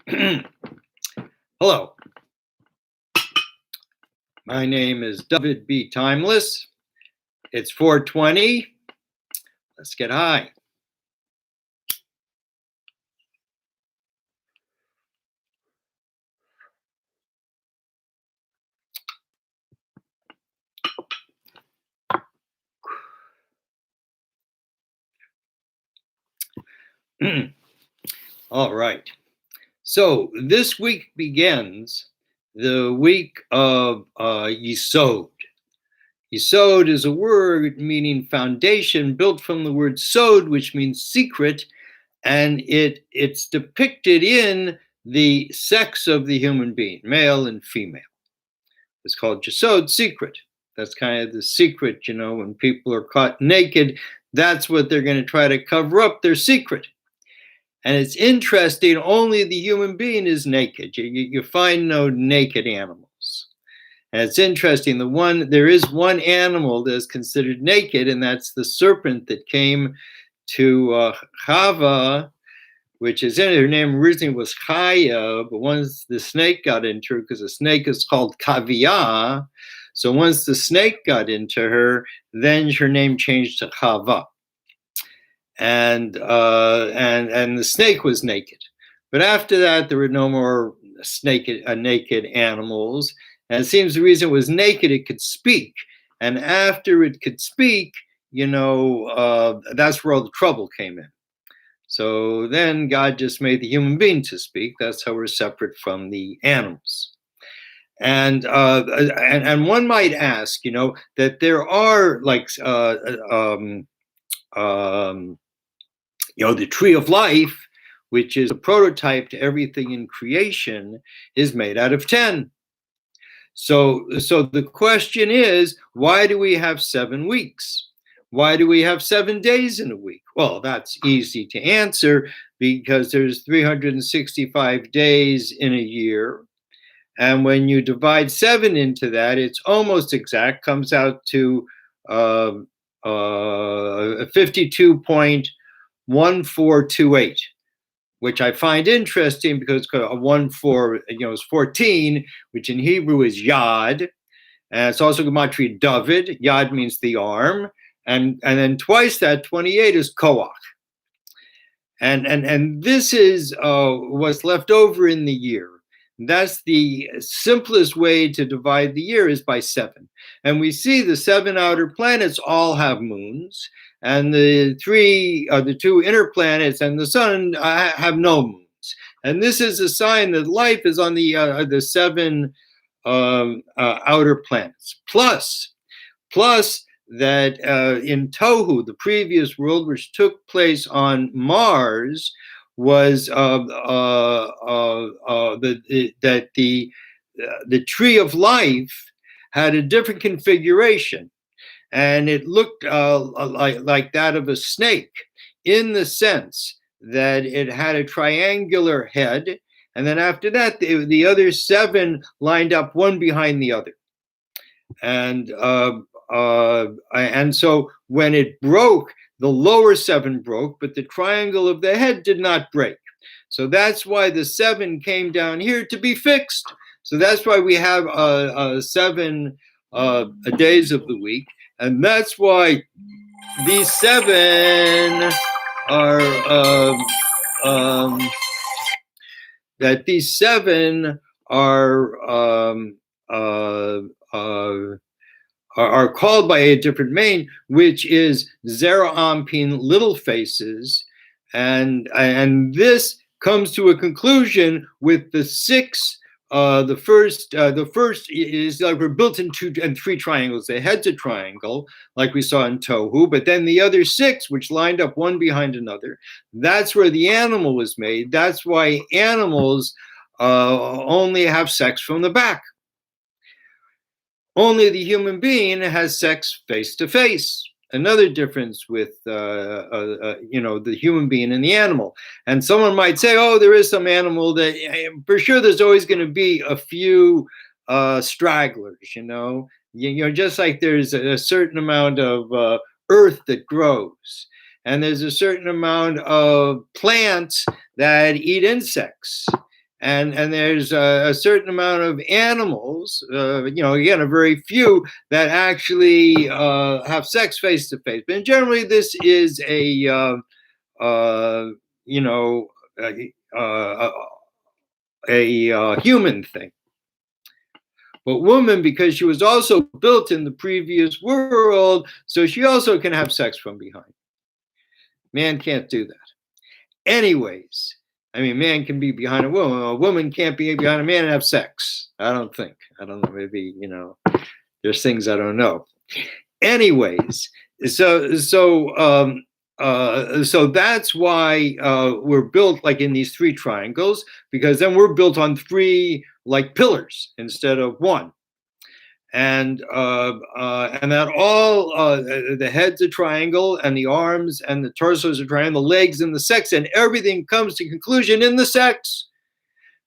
Hello, my name is Dovid B. Timeless. It's 4:20. Let's get high. All right. So this week begins the week of Yesod. Yesod is a word meaning foundation, built from the word sod, which means secret, and it's depicted in the sex of the human being, male and female. It's called Yesod, secret. That's kind of the secret, when people are caught naked, that's what they're going to try to cover up, their secret. And it's interesting, only the human being is naked. You find no naked animals. And it's interesting, there is one animal that is considered naked, and that's the serpent that came to Chava, which is in her name originally was Chaya, but once the snake got into her, because the snake is called Kaviyah, so once the snake got into her, then her name changed to Chava. And the snake was naked. But after that, there were no more naked animals. And it seems the reason it was naked, it could speak. And after it could speak, that's where all the trouble came in. So then God just made the human being to speak. That's how we're separate from the animals. And one might ask, that there are the tree of life, which is a prototype to everything in creation, is made out of 10. So the question is, why do we have 7 weeks? Why do we have 7 days in a week? Well, that's easy to answer because there's 365 days in a year. And when you divide 7 into that, it's almost exact, comes out to 52.1428, which I find interesting because a 1-4, is 14, which in Hebrew is Yod. And it's also gematria Dovid. Yod means the arm. And then twice that, 28, is Koach. And this is what's left over in the year. That's the simplest way to divide the year, is by 7. And we see the 7 outer planets all have moons, and the 2 inner planets and the sun have no moons. And this is a sign that life is on the 7 outer planets. Plus that in Tohu, the previous world, which took place on Mars, was that the tree of life had a different configuration, and it looked like that of a snake, in the sense that it had a triangular head, and then after that, the other 7 lined up one behind the other, and so when it broke, the lower 7 broke, but the triangle of the head did not break. So that's why the 7 came down here to be fixed. So that's why we have 7 days of the week. And that's why these 7 are, that these 7 are called by a different name, which is Zera Anpin, little faces, and this comes to a conclusion with the 6. The first is like we're built in 2 and 3 triangles. The head's a triangle, like we saw in Tohu, but then the other 6, which lined up one behind another, that's where the animal was made. That's why animals only have sex from the back. Only the human being has sex face to face. Another difference with the human being and the animal. And someone might say, oh, there is some animal that, for sure, there's always going to be a few stragglers. Just like there's a certain amount of earth that grows, and there's a certain amount of plants that eat insects. and there's a certain amount of animals, again, a very few that actually have sex face to face. But generally, this is a you know uh, a human thing. But woman, because she was also built in the previous world, so she also can have sex from behind. Man can't do that. Anyways, I mean, man can be behind a woman. A woman can't be behind a man and have sex. I don't think. I don't know. Maybe, there's things I don't know. Anyways, so that's why we're built like in these three triangles, because then we're built on three like pillars instead of one. And that all the head's a triangle, and the arms and the torso is a triangle, the legs and the sex, and everything comes to conclusion in the sex,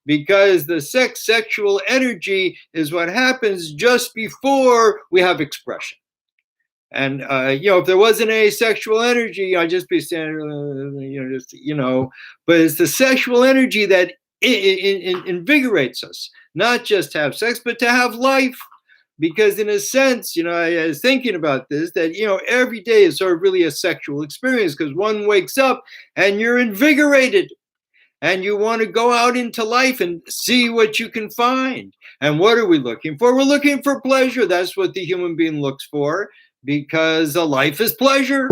because the sexual energy is what happens just before we have expression. And if there wasn't any sexual energy, I'd just be standing, But it's the sexual energy that invigorates us, not just to have sex, but to have life. Because in a sense, I was thinking about this, that, every day is sort of really a sexual experience, because one wakes up and you're invigorated and you want to go out into life and see what you can find. And what are we looking for? We're looking for pleasure. That's what the human being looks for, because a life is pleasure.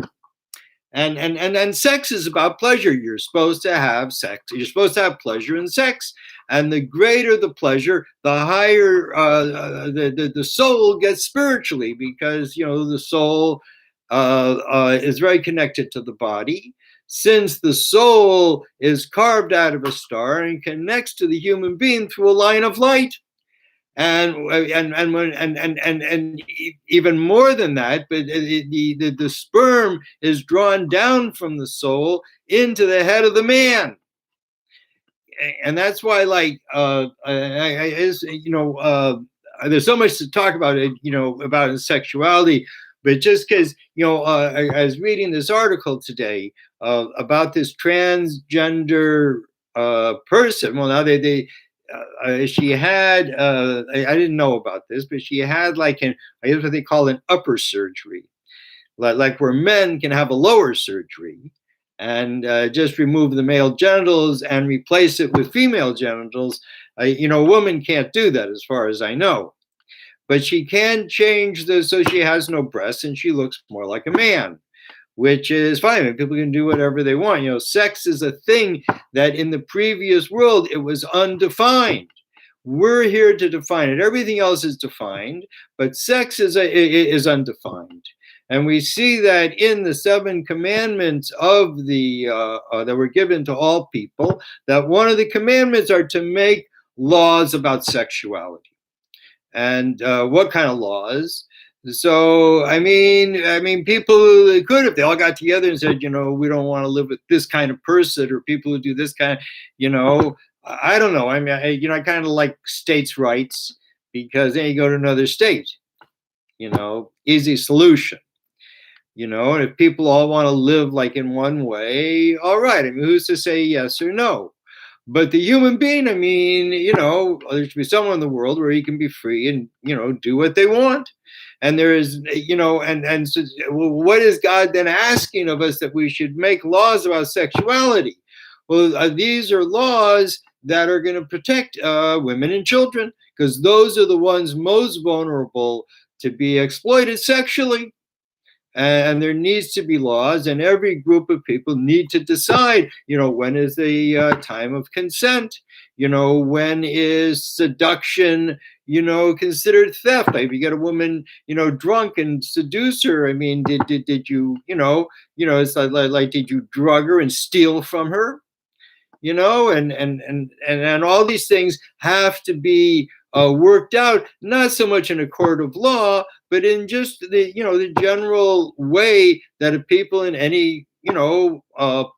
And sex is about pleasure. You're supposed to have sex. You're supposed to have pleasure in sex. And the greater the pleasure, the higher the soul gets spiritually, because, the soul is very connected to the body. Since the soul is carved out of a star and connects to the human being through a line of light. And even more than that, but the sperm is drawn down from the soul into the head of the man. And that's why, there's so much to talk about it, about sexuality. But just because, I was reading this article today about this transgender person. Well, now she had, I didn't know about this, but she had I guess what they call an upper surgery, like where men can have a lower surgery and just remove the male genitals and replace it with female genitals. A woman can't do that, as far as I know. But she can change so she has no breasts and she looks more like a man, which is fine. I mean, people can do whatever they want. Sex is a thing that in the previous world, it was undefined. We're here to define it. Everything else is defined, but sex is undefined. And we see that in the 7 commandments of that were given to all people, that one of the commandments are to make laws about sexuality. And what kind of laws? So, I mean, people could, if they all got together and said, we don't want to live with this kind of person, or people who do this kind of, I don't know. I mean, I kind of like states' rights, because then you go to another state, easy solution. And if people all want to live in one way, all right. I mean, who's to say yes or no? But the human being, I mean, there should be someone in the world where he can be free and, do what they want. And there is, and so, what is God then asking of us? That we should make laws about sexuality. Well, these are laws that are going to protect women and children, because those are the ones most vulnerable to be exploited sexually. And there needs to be laws, and every group of people need to decide, when is the time of consent? When is seduction, considered theft? If you get a woman, drunk and seduce her, I mean, did you, it's like, did you drug her and steal from her? And all these things have to be worked out, not so much in a court of law, but in just the general way that people in any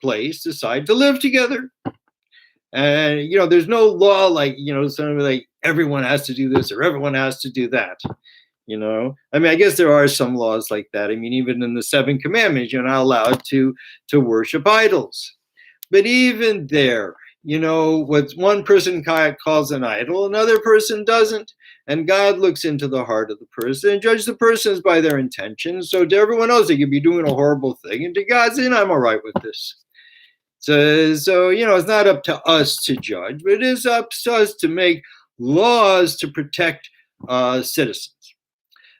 place decide to live together. And there's no law something like everyone has to do this or everyone has to do that. I mean, I guess there are some laws like that. I mean, even in the 7 commandments, you're not allowed to worship idols. But even there, what one person calls an idol, another person doesn't. And God looks into the heart of the person and judges the persons by their intentions. So to everyone else, they could be doing a horrible thing. And to God, saying, I'm all right with this. So it's not up to us to judge, but it is up to us to make laws to protect citizens.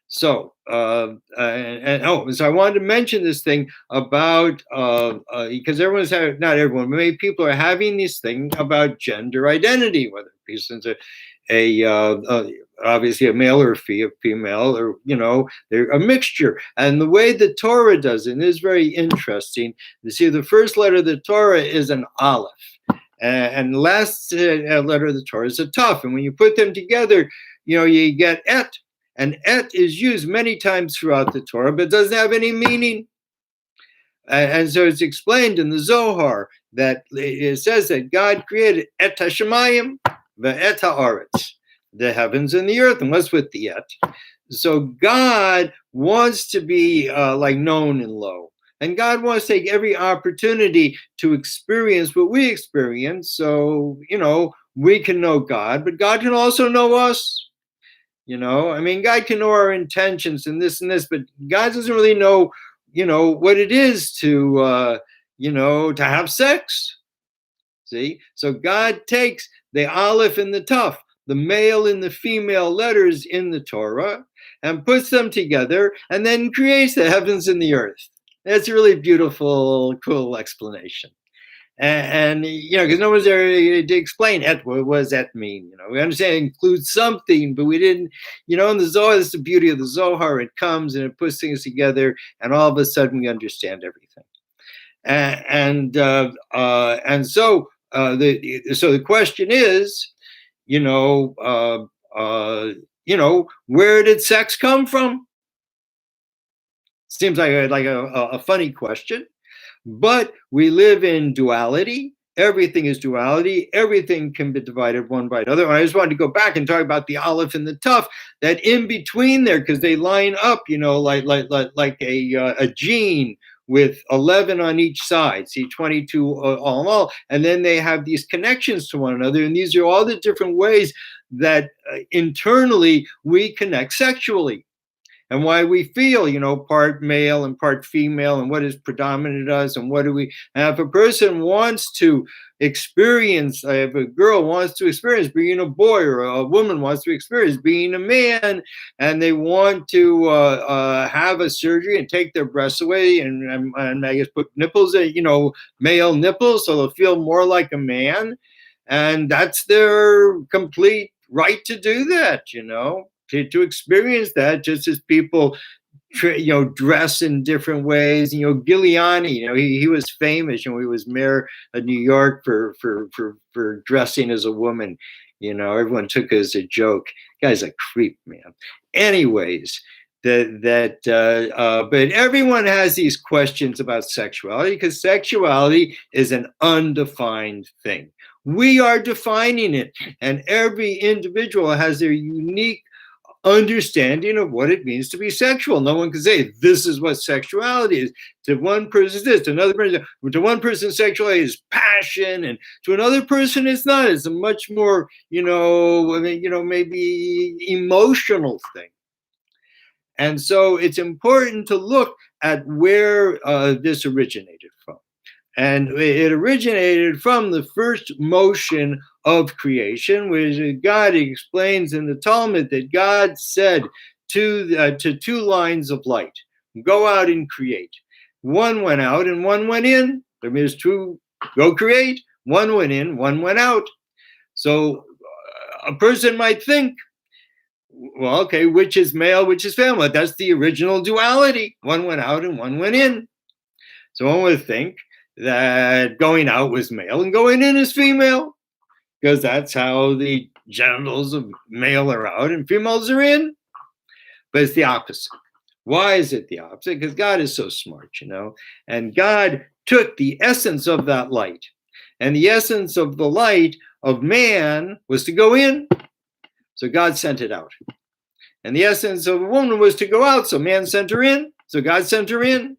So, so I wanted to mention this thing about, because not everyone, many people are having this thing about gender identity, whether it's obviously a male or a female, or, they're a mixture. And the way the Torah does it is very interesting. You see, the first letter of the Torah is an aleph. And the last letter of the Torah is a taf. And when you put them together, you get et. And et is used many times throughout the Torah, but doesn't have any meaning. And so it's explained in the Zohar that it says that God created et hashemayim ve'et haaretz, the heavens and the earth, and what's with the et? So God wants to be known and low. And God wants to take every opportunity to experience what we experience. So, we can know God, but God can also know us. God can know our intentions and this, but God doesn't really know, what it is to have sex. See? So God takes the aleph and the taf, the male and the female letters in the Torah, and puts them together and then creates the heavens and the earth. That's a really beautiful, cool explanation. And because no one's there to explain what does that mean. We understand it includes something, but we didn't, in the Zohar, that's the beauty of the Zohar. It comes and it puts things together, and all of a sudden we understand everything. So the question is, where did sex come from? Seems like a funny question. But we live in duality. Everything is duality. Everything can be divided one by another. And I just wanted to go back and talk about the aleph and the taf, that in between there, because they line up, like a gene with 11 on each side. See, 22 all in all. And then they have these connections to one another. And these are all the different ways that internally we connect sexually. And why we feel, part male and part female, and what is predominant in us, and what do we. And if a person wants to experience, if a girl wants to experience being a boy, or a woman wants to experience being a man, and they want to have a surgery and take their breasts away, and I guess put nipples, male nipples, so they'll feel more like a man, and that's their complete right to do that, to experience that, just as people, dress in different ways. Giuliani, he was famous, he was mayor of New York for dressing as a woman. Everyone took it as a joke. Guy's a creep, man. Anyways, but everyone has these questions about sexuality, because sexuality is an undefined thing. We are defining it, and every individual has their unique understanding of what it means to be sexual. No one can say this is what sexuality is. To one person it's this, to another person, to one person sexuality is passion, and to another person it's not. It's a much more, maybe emotional thing. And so it's important to look at where this originated from. And it originated from the first motion of creation, which God explains in the Talmud that God said to two lines of light, go out and create. One went out and one went in. There means two, go create. One went in, one went out. So a person might think, well, okay, which is male, which is female? That's the original duality. One went out and one went in. So one would think that going out was male and going in is female, because that's how the genitals of male are out and females are in. But it's the opposite. Why is it the opposite? Because God is so smart, and God took the essence of that light, and the essence of the light of man was to go in. So God sent it out. And the essence of a woman was to go out. So man sent her in. So God sent her in.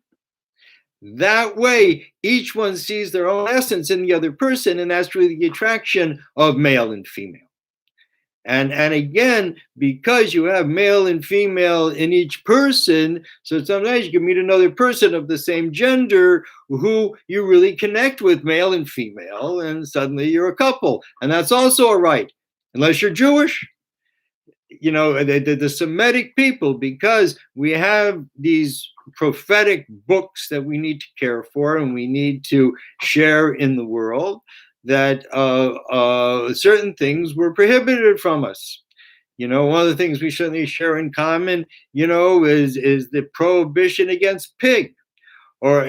That way, each one sees their own essence in the other person, and that's really the attraction of male and female. And again, because you have male and female in each person, so sometimes you can meet another person of the same gender who you really connect with, male and female, and suddenly you're a couple. And that's also all right, unless you're Jewish. You know, the Semitic people, because we have these prophetic books that we need to care for and we need to share in the world, that certain things were prohibited from us. You know, one of the things we certainly share in common, you know, is the prohibition against pig, or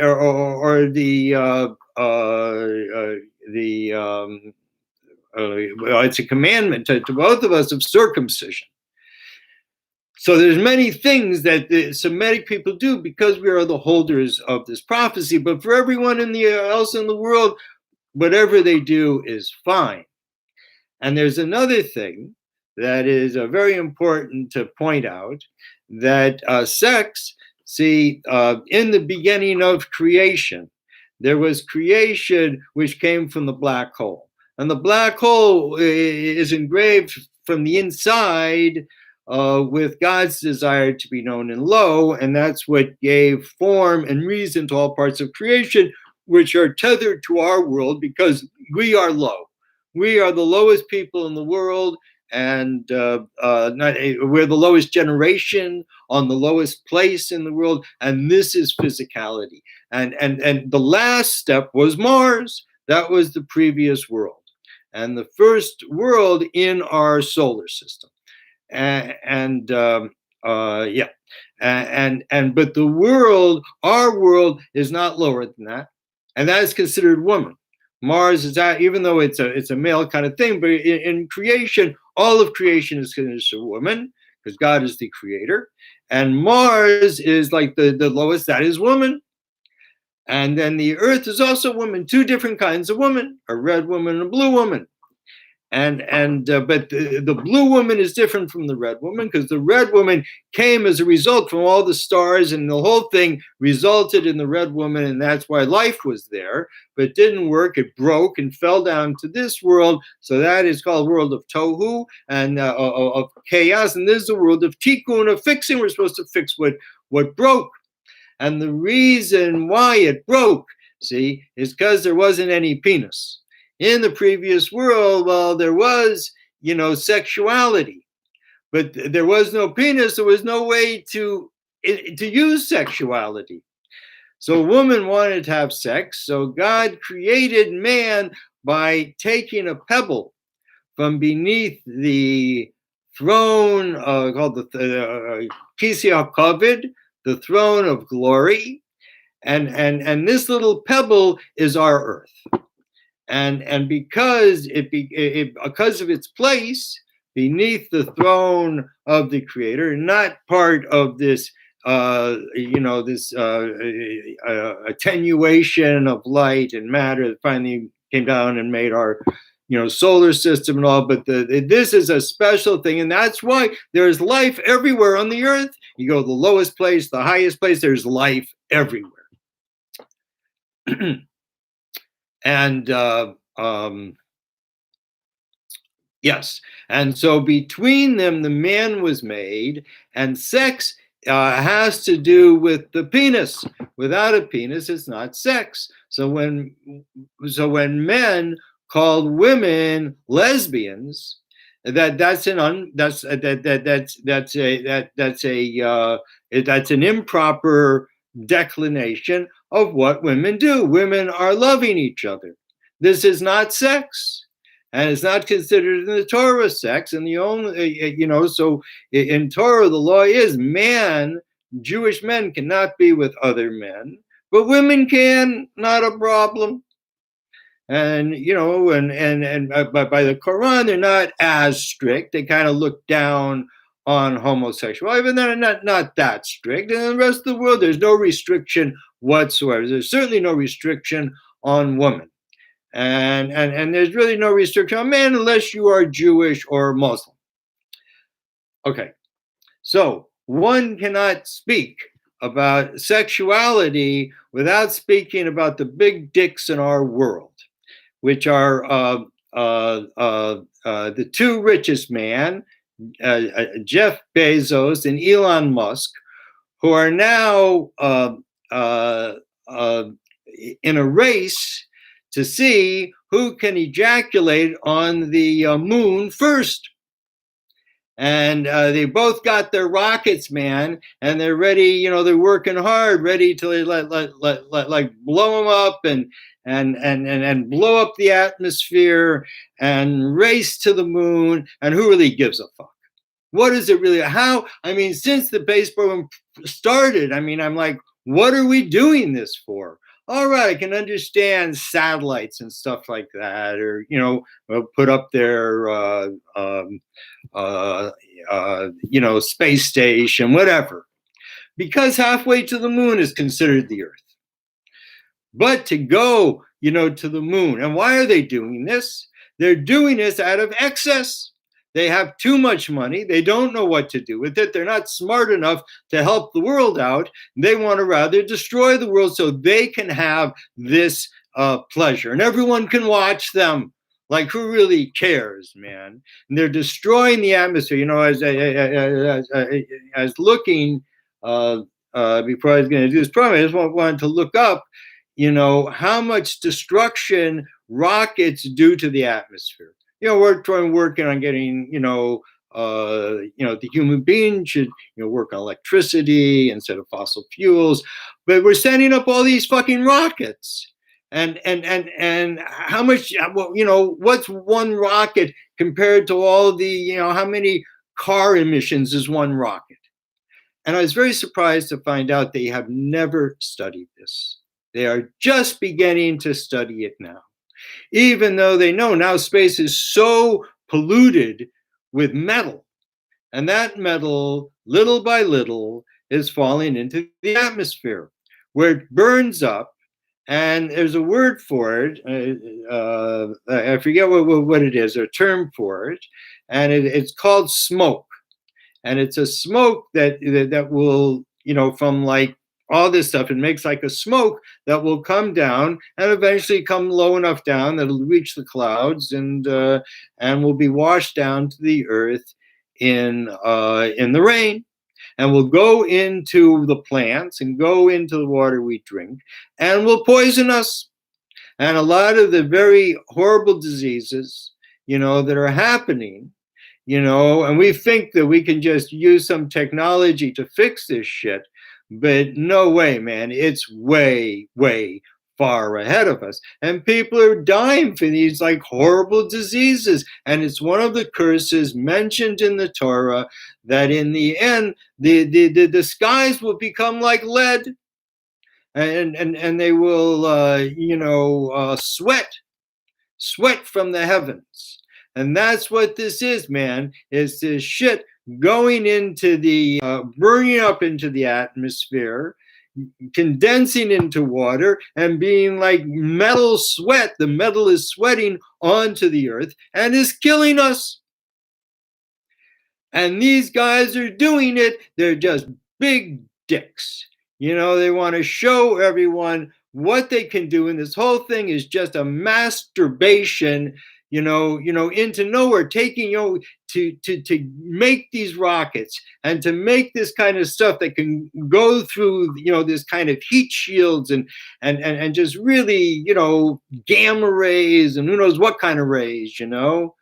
it's a commandment to both of us of circumcision. So there's many things that the Semitic people do because we are the holders of this prophecy. But for everyone else in the world, whatever they do is fine. And there's another thing that is very important to point out, that sex, see, in the beginning of creation, there was creation which came from the black hole. And the black hole is engraved from the inside with God's desire to be known and low, and that's what gave form and reason to all parts of creation, which are tethered to our world because we are low. We are the lowest people in the world, and we're the lowest generation on the lowest place in the world, and this is physicality. And the last step was Mars. That was the previous world, and the first world in our solar system. But the world, our world, is not lower than that, and that is considered woman. Mars is that, even though it's a male kind of thing, but in creation, all of creation is considered a woman because God is the creator, and Mars is like the lowest. That is woman, and then the Earth is also woman. Two different kinds of woman: a red woman and a blue woman. But the blue woman is different from the red woman because the red woman came as a result from all the stars, and the whole thing resulted in the red woman, and that's why life was there. But it didn't work. It broke and fell down to this world. So that is called world of tohu and of chaos. And this is the world of tikkun, of fixing. We're supposed to fix what broke. And the reason why it broke, see, is because there wasn't any penis. In the previous world, well, there was, sexuality, but there was no penis. There was no way to use sexuality. So a woman wanted to have sex. So God created man by taking a pebble from beneath the throne called the Kisi HaKavod, the throne of glory. And this little pebble is our earth. And because because of its place beneath the throne of the Creator, not part of this, attenuation of light and matter that finally came down and made our, solar system and all. But this is a special thing, and that's why there is life everywhere on the earth. You go to the lowest place, the highest place, there's life everywhere. And yes, and so between them, the man was made, and sex has to do with the penis. Without a penis, it's not sex. So when men called women lesbians, that's an improper declination of what women do. Women are loving each other. This is not sex, and it's not considered in the Torah sex. And the only, so in Torah, the law is Jewish men cannot be with other men, but women can, not a problem. And, but by the Quran, they're not as strict. They kind of look down on homosexuality, but they're not that strict. And in the rest of the world, there's no restriction whatsoever. There's certainly no restriction on women. And there's really no restriction on men unless you are Jewish or Muslim. Okay, so one cannot speak about sexuality without speaking about the big dicks in our world, which are the two richest men, Jeff Bezos and Elon Musk, who are now in a race to see who can ejaculate on the moon first. And they both got their rockets, man, and they're ready. They're working hard, ready to like blow them up and blow up the atmosphere and race to the moon. And who really gives a fuck? What is it really? How? I mean, since the space program started, I'm like, what are we doing this for? All right, I can understand satellites and stuff like that, or put up their space station, whatever, because halfway to the moon is considered the Earth. But to go, to the moon, and why are they doing this? They're doing this out of excess. They have too much money. They don't know what to do with it. They're not smart enough to help the world out. They want to rather destroy the world so they can have this pleasure. And everyone can watch them. Like, who really cares, man? And they're destroying the atmosphere. As I was looking, before I was going to do this program, I just wanted to look up, how much destruction rockets do to the atmosphere. We're working on getting, the human being should, work on electricity instead of fossil fuels, but we're sending up all these fucking rockets. And how much, what's one rocket compared to all the, how many car emissions is one rocket? And I was very surprised to find out they have never studied this. They are just beginning to study it now. Even though they know now space is so polluted with metal, and that metal, little by little, is falling into the atmosphere, where it burns up, and there's a word for it. I forget what it is, or a term for it, and it's called smoke. And it's a smoke that will, from like all this stuff, it makes like a smoke that will come down and eventually come low enough down that it'll reach the clouds and will be washed down to the earth in the rain, and will go into the plants and go into the water we drink and will poison us. And a lot of the very horrible diseases, that are happening, and we think that we can just use some technology to fix this shit. But no way, man. It's way, way far ahead of us. And people are dying from these like horrible diseases. And it's one of the curses mentioned in the Torah that in the end, the skies will become like lead. And they will sweat from the heavens. And that's what this is, man. It's this shit going into the, burning up into the atmosphere, condensing into water, and being like metal sweat. The metal is sweating onto the earth and is killing us. And these guys are doing it. They're just big dicks. They want to show everyone what they can do. And this whole thing is just a masturbation, into nowhere, taking, to make these rockets and to make this kind of stuff that can go through, this kind of heat shields and just really, gamma rays and who knows what kind of rays, hitting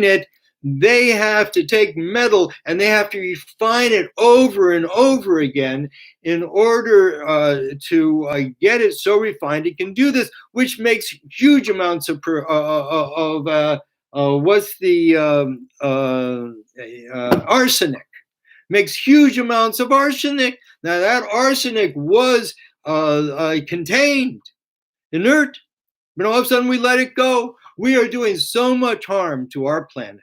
it. They have to take metal and they have to refine it over and over again in order to get it so refined it can do this, which makes huge amounts of what's the arsenic. Makes huge amounts of arsenic. Now that arsenic was contained, inert, but all of a sudden we let it go. We are doing so much harm to our planet.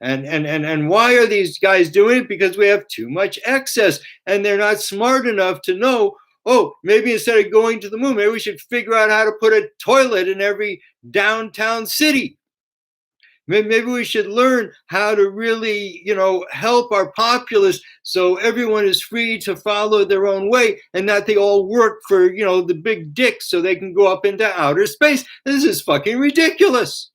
And why are these guys doing it? Because we have too much excess, and they're not smart enough to know, oh, maybe instead of going to the moon, maybe we should figure out how to put a toilet in every downtown city. Maybe we should learn how to really, help our populace so everyone is free to follow their own way and not they all work for, the big dicks so they can go up into outer space. This is fucking ridiculous.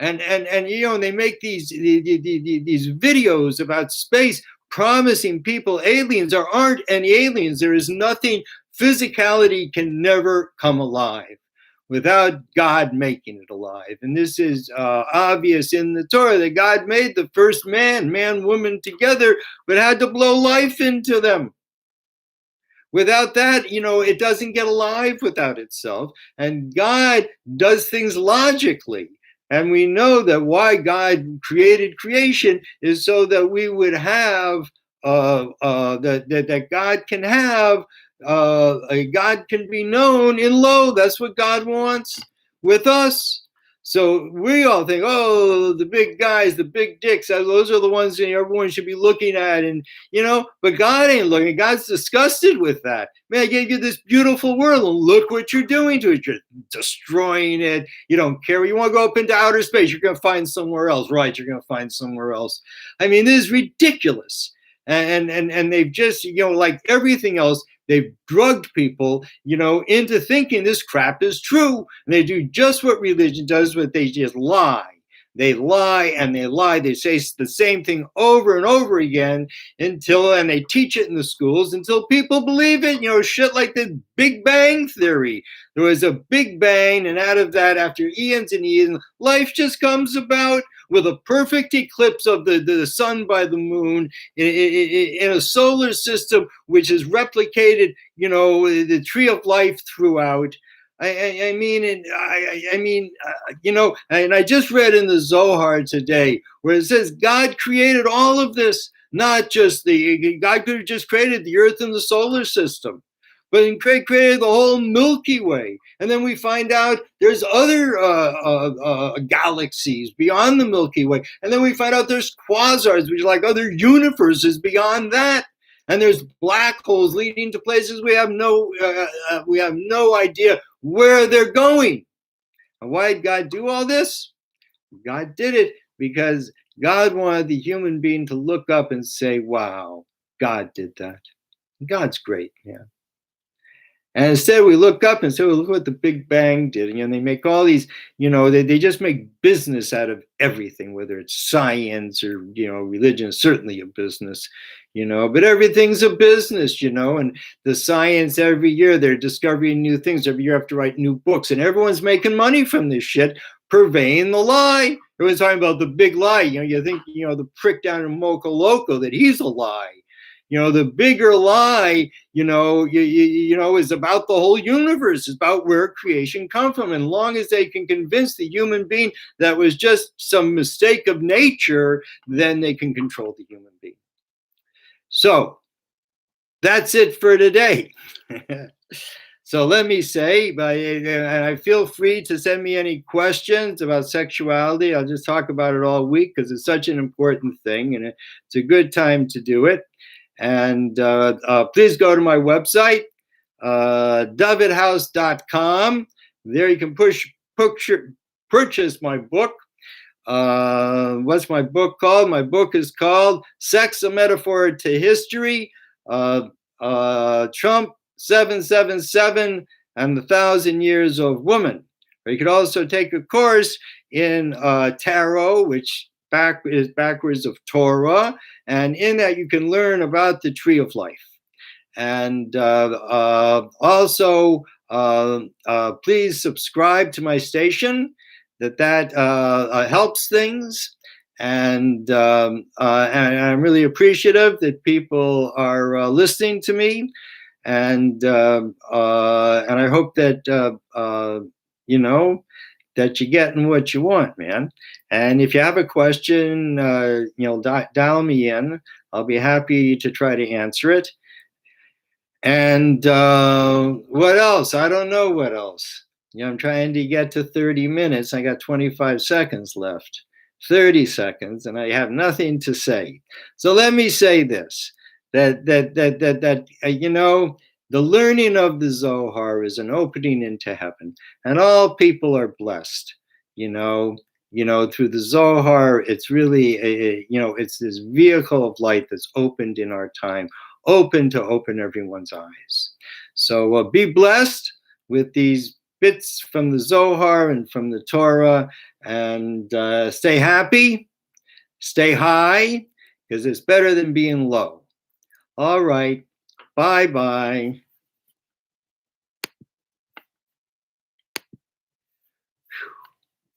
And they make these videos about space promising people aliens. There aren't any aliens. There is nothing. Physicality can never come alive without God making it alive. And this is obvious in the Torah that God made the first man, woman together, but had to blow life into them. Without that, it doesn't get alive without itself. And God does things logically. And we know that why God created creation is so that we would have, that God can have, God can be known in low. That's what God wants with us. So we all think, oh, the big guys, the big dicks, those are the ones that everyone should be looking at. And, but God ain't looking. God's disgusted with that. Man, I gave you this beautiful world, and look what you're doing to it. You're destroying it. You don't care. You want to go up into outer space, you're going to find somewhere else. Right, you're going to find somewhere else. I mean, this is ridiculous. And they've just, like everything else, they've drugged people, into thinking this crap is true. And they do just what religion does, but they just lie. They lie and they lie. They say the same thing over and over again and they teach it in the schools until people believe it. Shit like the Big Bang Theory. There was a Big Bang, and out of that, after eons and eons, life just comes about with a perfect eclipse of the sun by the moon in a solar system which is replicated, the tree of life throughout. I mean, and I just read in the Zohar today where it says God created all of this, not just God could have just created the earth and the solar system, but he created the whole Milky Way. And then we find out there's other galaxies beyond the Milky Way. And then we find out there's quasars, which are like other universes beyond that. And there's black holes leading to places we have no idea where they're going. And why did God do all this? God did it because God wanted the human being to look up and say, wow, God did that. God's great, yeah. And instead we look up and say, well, look what the Big Bang did. And they make all these, they just make business out of everything, whether it's science or, religion is certainly a business, but everything's a business, and the science every year, they're discovering new things. Every year I have to write new books and everyone's making money from this shit, purveying the lie. Everyone's talking about the big lie. You think, the prick down in Mocha Loco, that he's a lie. The bigger lie, is about the whole universe. It's about where creation comes from. And as long as they can convince the human being that was just some mistake of nature, then they can control the human being. So that's it for today. So let me say, and I feel free to send me any questions about sexuality. I'll just talk about it all week because it's such an important thing and it's a good time to do it. And please go to my website, dovidhouse.com. There you can purchase my book. What's my book called? My book is called Sex, a Metaphor to History, Trump 777 and the 1,000 Years of Woman. Or you could also take a course in tarot, which is backwards of Torah, and in that you can learn about the tree of life. And also, please subscribe to my station. That helps things, and I'm really appreciative that people are listening to me, and I hope that that you're getting what you want, man. And if you have a question, dial me in. I'll be happy to try to answer it. And what else? I don't know what else. I'm trying to get to 30 minutes. I got 25 seconds left, 30 seconds, and I have nothing to say. So let me say this, that the learning of the Zohar is an opening into heaven, and all people are blessed. through the Zohar. It's really it's this vehicle of light that's opened in our time, open to open everyone's eyes. So be blessed with these bits from the Zohar and from the Torah, and stay happy, stay high, because it's better than being low. All right, bye-bye.